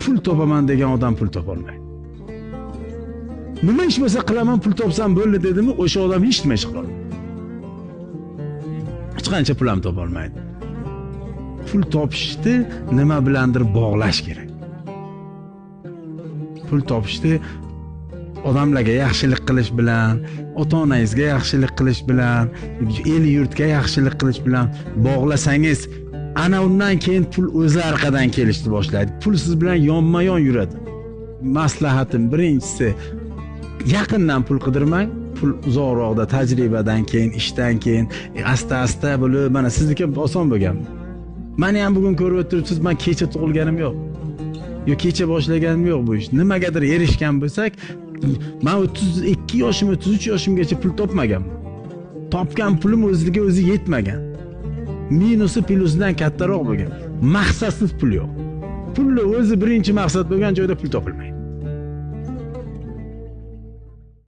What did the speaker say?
Pul topaman degan odam pul topolmaydi. Nima ish bo'lsa qilaman, pul topsam bo'ldi dedimi, o'sha odam hech nima ish qila olmaydi. Hech qancha pul ham topolmaydi. Pul topishni nima bilandir bog'lash kerak. Pul topishni odamlarga yaxshilik qilish bilan, ota-onangizga yaxshilik qilish bilan, el yurtga yaxshilik qilish bilan bog'lasangiz, ana undan keyin pul o'zi orqadan kelishni boshlaydi. Pul siz bilan yonma-yon yuradi. Maslahatim birinchisi, yaqindan pul qidirmang. Pul uzoqroqda tajribadan keyin, ishdan keyin asta-asta bo'lib, mana sizniki oson bo'lgan. Meni ham bugun ko'rib o'tiribsiz, men kecha tug'ilganim yo'q. Yo kecha boshlaganim yo'q bu ish. Nimagadir erishgan bo'lsak, men 32 yoshim, 33 yoshimgacha pul topmaganman. Topgan pulim o'ziga o'zi yetmagan. Minusi plusidan kattaroq bo'lgan. Maqsadsiz pul yo'q. Pulni o'zi birinchi maqsad bo'lgan joyda pul topilmaydi.